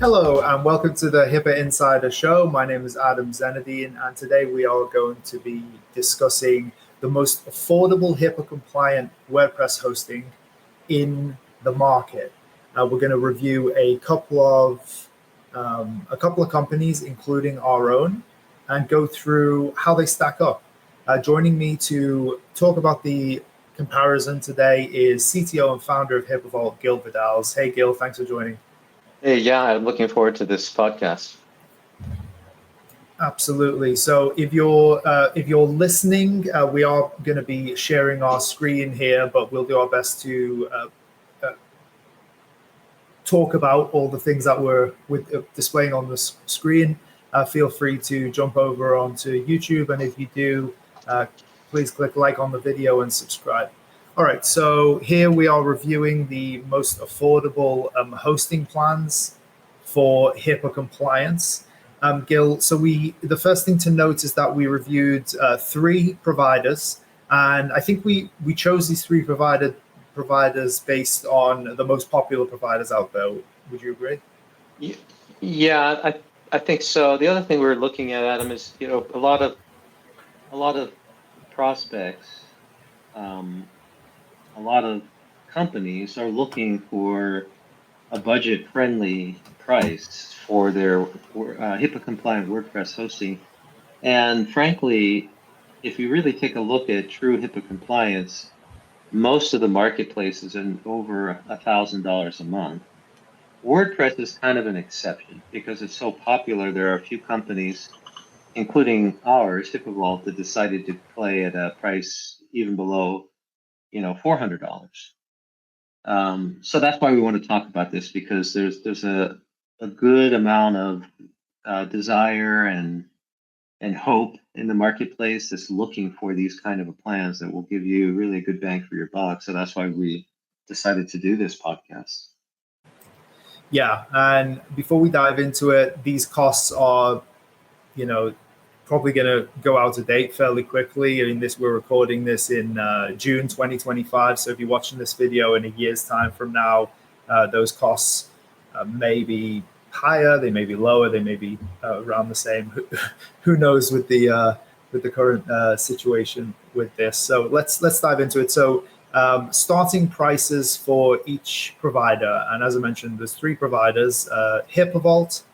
Hello and welcome to the HIPAA Insider Show. My name is Adam Zenadine, and today we are going to be discussing the most affordable HIPAA compliant WordPress hosting in the market. We're going to review a couple of companies, including our own, and go through how they stack up. Joining me to talk about the comparison today is CTO and founder of HIPAA Vault, Gil Vidals. Hey, Gil, thanks for joining. Hey, yeah, I'm looking forward to this podcast. Absolutely. So if you're listening, we are going to be sharing our screen here, but we'll do our best to talk about all the things that we're displaying on the screen. Feel free to jump over onto YouTube, and if you do, please click like on the video and subscribe. All right, so here we are reviewing the most affordable hosting plans for HIPAA compliance. Gil, so the first thing to note is that we reviewed 3 providers, and I think we chose these 3 providers based on the most popular providers out there. Would you agree? Yeah, I think so. The other thing we're looking at, Adam, is a lot of prospects. A lot of companies are looking for a budget-friendly price for their HIPAA-compliant WordPress hosting. And frankly, if you really take a look at true HIPAA compliance, most of the marketplaces are over $1,000 a month. WordPress is kind of an exception because it's so popular. There are a few companies, including ours, HIPAA Vault, that decided to play at a price even below $400. So that's why we want to talk about this, because there's a good amount of desire and hope in the marketplace that's looking for these kind of plans that will give you really a good bang for your buck. So that's why we decided to do this podcast. Yeah, and before we dive into it, these costs are, probably going to go out of date fairly quickly. I mean, we're recording this in June 2025. So if you're watching this video in a year's time from now, those costs may be higher, they may be lower, they may be around the same. Who knows with the current situation with this? So let's dive into it. So starting prices for each provider, and as I mentioned, there's 3 providers: HIPAA Vault,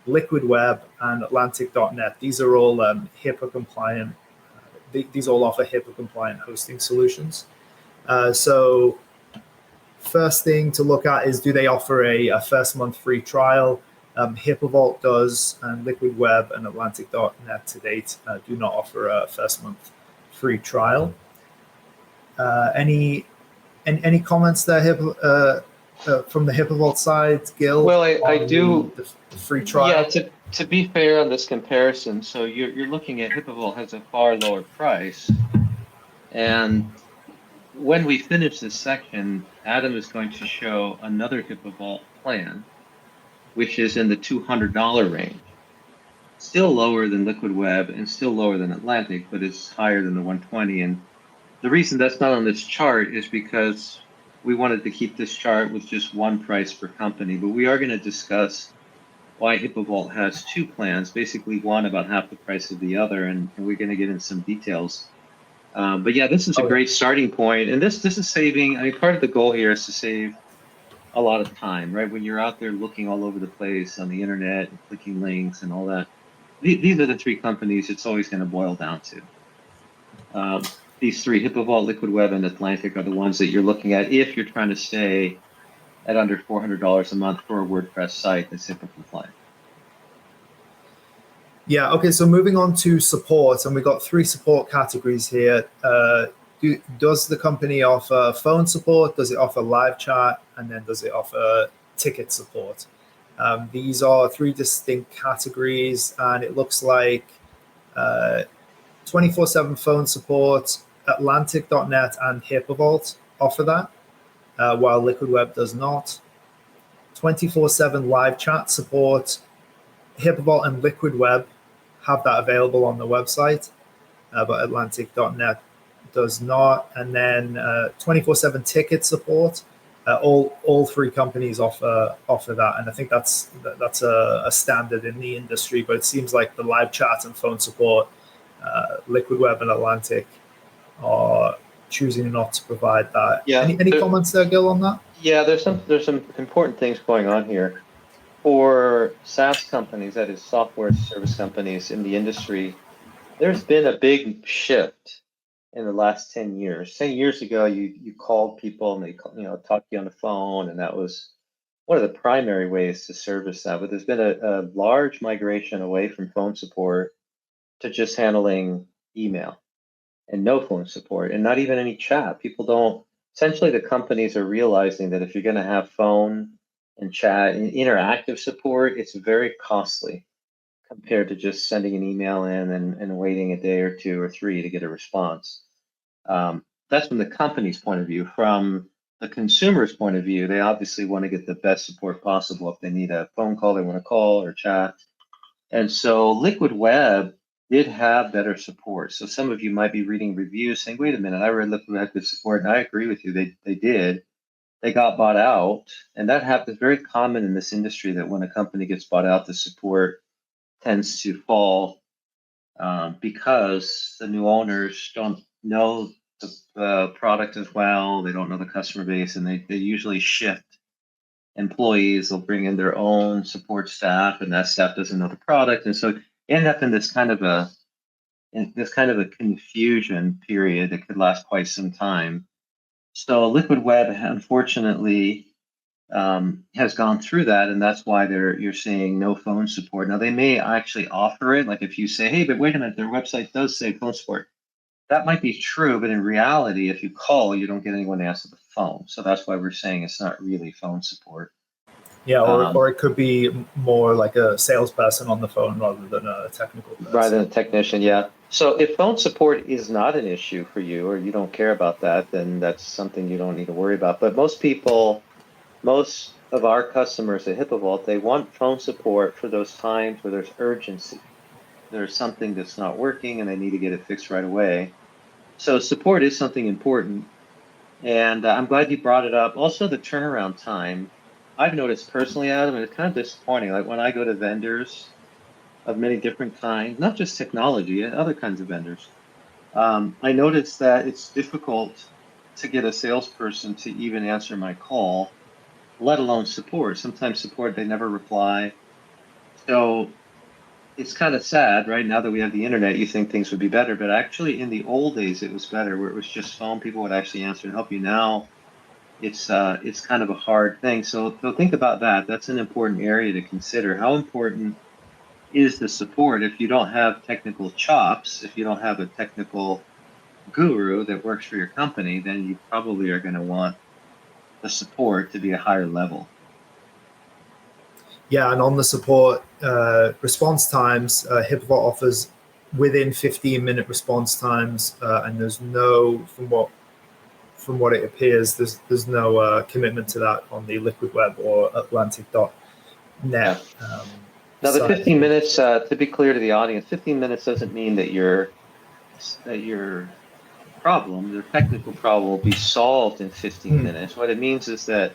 Liquid Web, and Atlantic.net. These are all HIPAA compliant. These all offer HIPAA compliant hosting solutions. So first thing to look at is, do they offer a first month free trial? HIPAA Vault does, and Liquid Web and Atlantic.net to date do not offer a first month free trial. Any comments there, from the HIPAA Vault side, Gil? Well, I do. The free trial. Yeah, to be fair on this comparison, so you're looking at HIPAA Vault has a far lower price, and when we finish this section, Adam is going to show another HIPAA Vault plan, which is in the $200 range. Still lower than Liquid Web and still lower than Atlantic, but it's higher than the 120. And the reason that's not on this chart is because we wanted to keep this chart with just one price per company, but we are going to discuss why HIPAA Vault has 2 plans, basically one about half the price of the other, and we're going to get into some details. But yeah, this is a great starting point, and this is saving. I mean, part of the goal here is to save a lot of time, right? When you're out there looking all over the place on the internet and clicking links and all that, these are the 3 companies it's always going to boil down to. These 3, HIPAA Vault, Liquid Web, and Atlantic, are the ones that you're looking at if you're trying to stay at under $400 a month for a WordPress site that's HIPAA compliant. Yeah, okay, so moving on to support, and we've got 3 support categories here. Does the company offer phone support? Does it offer live chat? And then does it offer ticket support? These are 3 distinct categories, and it looks like 24/7 phone support, Atlantic.net and HIPAA Vault offer that, while Liquid Web does not. 24/7 live chat support, HIPAA Vault and Liquid Web have that available on the website, but Atlantic.net does not. And then 24/7 ticket support, All three companies offer that, and I think that's a standard in the industry. But it seems like the live chat and phone support, Liquid Web and Atlantic, are choosing not to provide that. Yeah. Any comments there, Gil, on that? Yeah, there's some important things going on here. For SaaS companies, that is software service companies in the industry, there's been a big shift in the last 10 years. 10 years ago, you called people and they talked to you on the phone, and that was one of the primary ways to service that. But there's been a large migration away from phone support to just handling email and no phone support and not even any chat. People don't, essentially the companies are realizing that if you're going to have phone and chat and interactive support, it's very costly compared to just sending an email in and waiting a day or 2 or 3 to get a response. That's from the company's point of view. From the consumer's point of view, they obviously want to get the best support possible. If they need a phone call, they want to call or chat. And so Liquid Web did have better support. So some of you might be reading reviews saying, wait a minute, I read Liquid Web good support, and I agree with you, they did. They got bought out, and that happens very common in this industry, that when a company gets bought out, the support tends to fall because the new owners don't know the product as well, they don't know the customer base, and they usually shift employees. They'll bring in their own support staff, and that staff doesn't know the product, and so you end up in this kind of a confusion period that could last quite some time. So Liquid Web, unfortunately, has gone through that, and that's why you're seeing no phone support. Now, they may actually offer it, like if you say, hey, but wait a minute, their website does say phone support. That might be true, but in reality, if you call, you don't get anyone to answer the phone. So that's why we're saying it's not really phone support. Yeah, or it could be more like a salesperson on the phone rather than a technical person. Rather than a technician, yeah. So if phone support is not an issue for you, or you don't care about that, then that's something you don't need to worry about. But most of our customers at HIPAA Vault, they want phone support for those times where there's urgency. There's something that's not working and they need to get it fixed right away. So support is something important. And I'm glad you brought it up. Also, the turnaround time. I've noticed personally, Adam, and it's kind of disappointing. Like when I go to vendors of many different kinds, not just technology, other kinds of vendors, I noticed that it's difficult to get a salesperson to even answer my call, let alone support. Sometimes support, they never reply. So it's kind of sad, right? Now that we have the internet, you think things would be better, but actually in the old days, it was better, where it was just phone. People would actually answer and help you. Now, it's kind of a hard thing. So think about that. That's an important area to consider. How important is the support? If you don't have technical chops, if you don't have a technical guru that works for your company, then you probably are going to want the support to be a higher level. Yeah, and on the support response times, HIPAA Vault offers within 15-minute response times, and there's no, from what it appears, there's no commitment to that on the Liquid Web or Atlantic.net. Now, the 15 minutes, to be clear to the audience, 15 minutes doesn't mean that your problem, your technical problem, will be solved in 15 minutes. What it means is that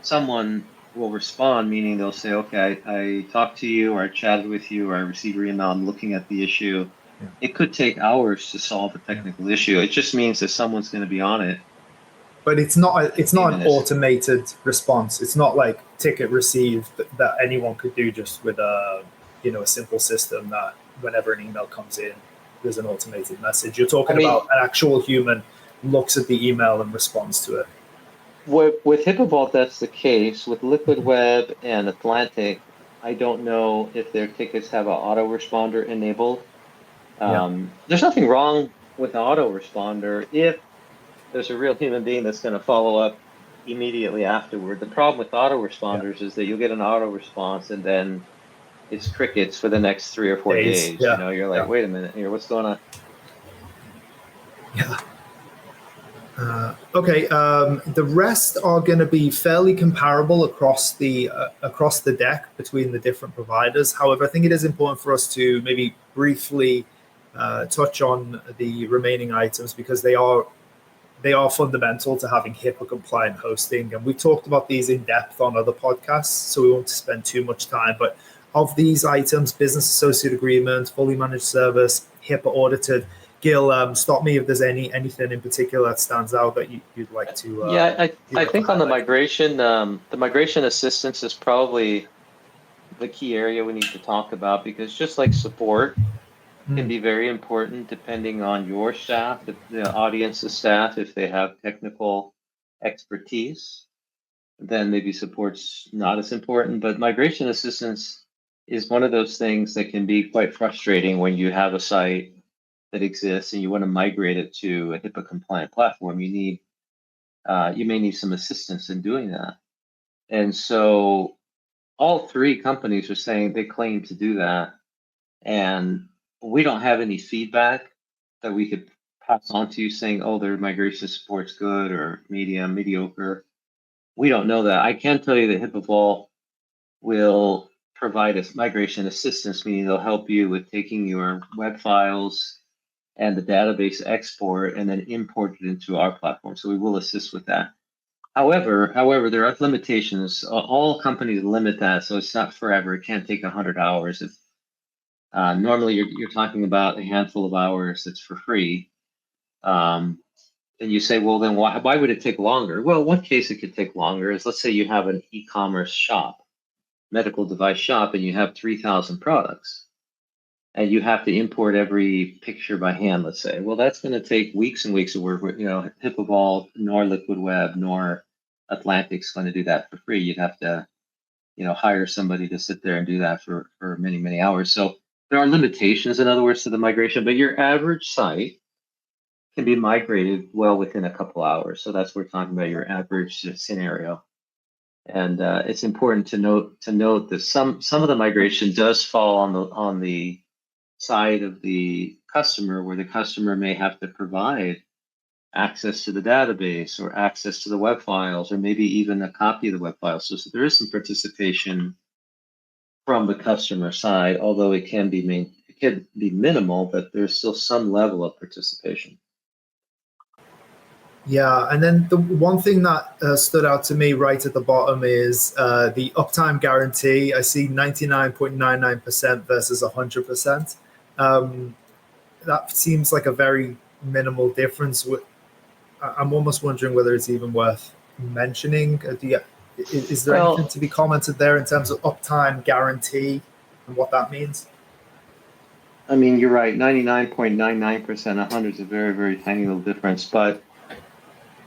someone will respond, meaning they'll say, okay, I talked to you, or I chatted with you, or I received your email, I'm looking at the issue. Yeah. It could take hours to solve a technical issue. It just means that someone's going to be on it. But it's not an automated response. It's not like ticket received that anyone could do just with a simple system that whenever an email comes in, there's an automated message. You're talking about an actual human looks at the email and responds to it. With HIPAA Vault, that's the case. With Liquid Web and Atlantic, I don't know if their tickets have an autoresponder enabled. There's nothing wrong with an autoresponder if there's a real human being that's going to follow up immediately afterward. The problem with autoresponders is that you'll get an auto response and then it's crickets for the next 3 or 4 days. Yeah. You're like, wait a minute here, what's going on? Yeah. Okay. The rest are going to be fairly comparable across the deck between the different providers. However, I think it is important for us to maybe briefly touch on the remaining items because they are they are fundamental to having HIPAA compliant hosting. And we've talked about these in depth on other podcasts, so we won't spend too much time. But of these items, business associate agreement, fully managed service, HIPAA audited, Gil, stop me if there's anything in particular that stands out that you'd like to. I think on the migration assistance is probably the key area we need to talk about, because just like support can be very important depending on your staff, the audience's staff, if they have technical expertise, then maybe support's not as important. But migration assistance is one of those things that can be quite frustrating when you have a site that exists and you want to migrate it to a HIPAA compliant platform. You may need some assistance in doing that. And so all three companies are saying they claim to do that. And we don't have any feedback that we could pass on to you saying, oh, their migration support's good or medium, mediocre. We don't know that. I can tell you that HIPAA Vault will provide us migration assistance, meaning they'll help you with taking your web files and the database export and then import it into our platform. So we will assist with that. However, there are limitations. All companies limit that, so it's not forever. It can't take 100 hours. If normally you're talking about a handful of hours that's for free. And you say, well, then why would it take longer? Well, one case it could take longer is, let's say you have an e-commerce shop, medical device shop, and you have 3,000 products. And you have to import every picture by hand, let's say. Well, that's going to take weeks and weeks of work. HIPAA Vault, nor Liquid Web, nor Atlantic's going to do that for free. You'd have to, hire somebody to sit there and do that for many, many hours. So there are limitations, in other words, to the migration. But your average site can be migrated well within a couple hours. So that's what we're talking about, your average scenario. And it's important to note that some of the migration does fall on the side of the customer, where the customer may have to provide access to the database or access to the web files, or maybe even a copy of the web files. So there is some participation from the customer side, although it can be minimal, but there's still some level of participation. Yeah, and then the one thing that stood out to me right at the bottom is the uptime guarantee. I see 99.99% versus 100%. That seems like a very minimal difference. I'm almost wondering whether it's even worth mentioning. Is there anything to be commented there in terms of uptime guarantee and what that means? I mean, you're right. 99.99%, 100 is a very, very tiny little difference, but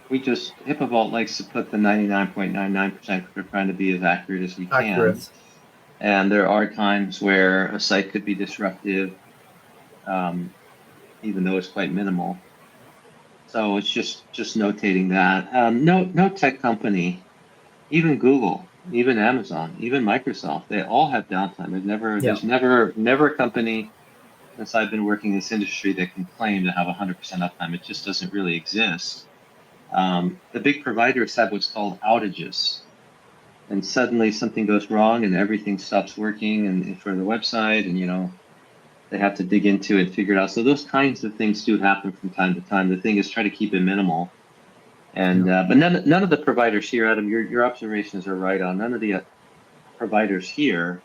HIPAA Vault likes to put the 99.99% because we're trying to be as accurate as we can. And there are times where a site could be disruptive, even though it's quite minimal. So it's just notating that. No tech company, even Google, even Amazon, even Microsoft, they all have downtime. There's never a company since I've been working in this industry that can claim to have 100% uptime. It just doesn't really exist. The big providers have what's called outages, and suddenly something goes wrong and everything stops working and for the website, and they have to dig into it and figure it out. So those kinds of things do happen from time to time. The thing is, try to keep it minimal. And but none of the providers here, Adam, your observations are right on. None of the providers here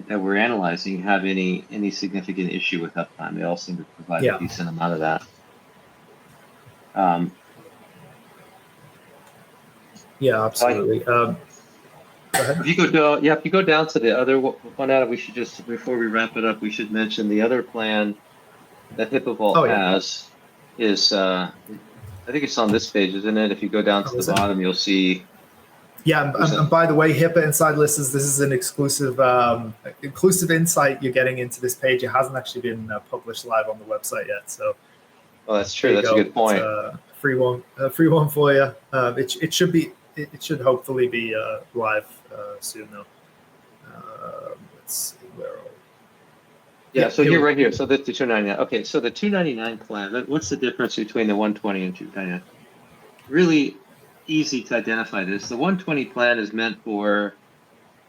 that we're analyzing have any significant issue with uptime. They all seem to provide a decent amount of that. Yeah, absolutely. Go ahead. If you go down to the other one, Adam, we should just, before we wrap it up, we should mention the other plan that HIPAA Vault has is, I think it's on this page, isn't it? If you go down to the bottom, you'll see. Yeah, and by the way, HIPAA Insider List this is an exclusive insight you're getting into this page. It hasn't actually been published live on the website yet, so. Oh, that's true. That's a good point. Free one for you. It should hopefully be live soon, though. Let's see where. So you're right here. So that's the $299. Okay, so the $299 plan. What's the difference between the 120 and $299? Really easy to identify this. The 120 plan is meant for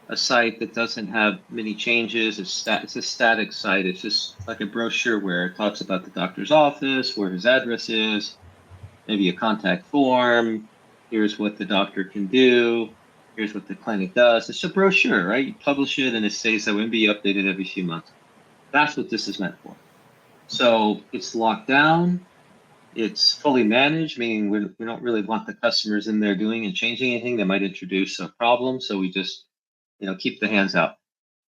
a site that doesn't have many changes. It's a static site. It's just like a brochure where it talks about the doctor's office, where his address is, maybe a contact form. Here's what the doctor can do. Here's what the clinic does. It's a brochure, right? You publish it and it stays that way and be updated every few months. That's what this is meant for. So it's locked down. It's fully managed, meaning we don't really want the customers in there doing and changing anything that might introduce a problem. So we just, keep the hands out.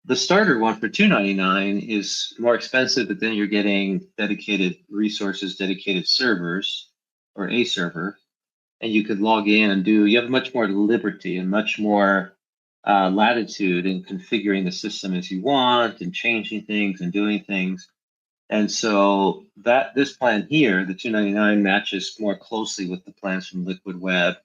The starter one for $299 is more expensive, but then you're getting dedicated resources, dedicated servers, or a server, and you could log in and you have much more liberty and much more latitude in configuring the system as you want and changing things and doing things. And so this plan here, the $299, matches more closely with the plans from Liquid Web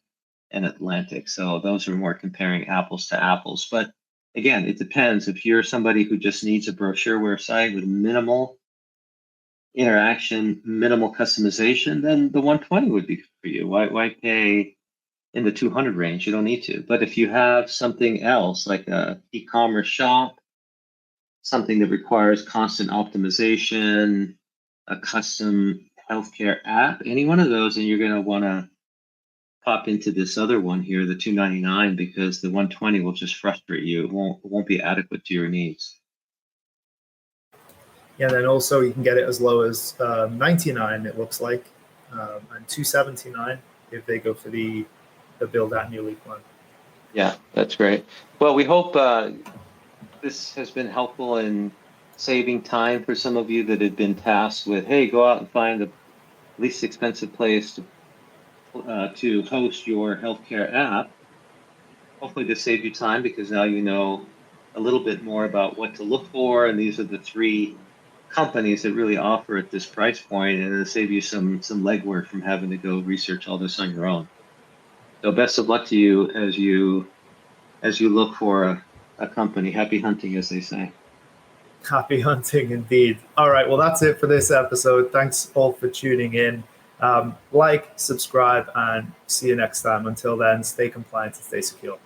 and Atlantic. So those are more comparing apples to apples. But again, it depends. If you're somebody who just needs a brochureware site with minimal interaction, minimal customization, then the 120 would be good for you. Why pay in the 200 range? You don't need to. But if you have something else like a e-commerce shop, something that requires constant optimization, a custom healthcare app, any one of those, and you're going to want to pop into this other one here, the $299, because the 120 will just frustrate you. It won't be adequate to your needs. Yeah, then also you can get it as low as $99, it looks like, and $279 if they go for the build annually plan. Yeah, that's great. Well, we hope this has been helpful in saving time for some of you that had been tasked with, hey, go out and find the least expensive place to host your healthcare app. Hopefully this saved you time, because now you know a little bit more about what to look for, and these are the 3 companies that really offer at this price point, and it'll save you some legwork from having to go research all this on your own. So best of luck to you as you look for a company. Happy hunting, as they say. Happy hunting indeed. All right, well, that's it for this episode. Thanks all for tuning in. Like, subscribe, and see you next time. Until then, stay compliant and stay secure.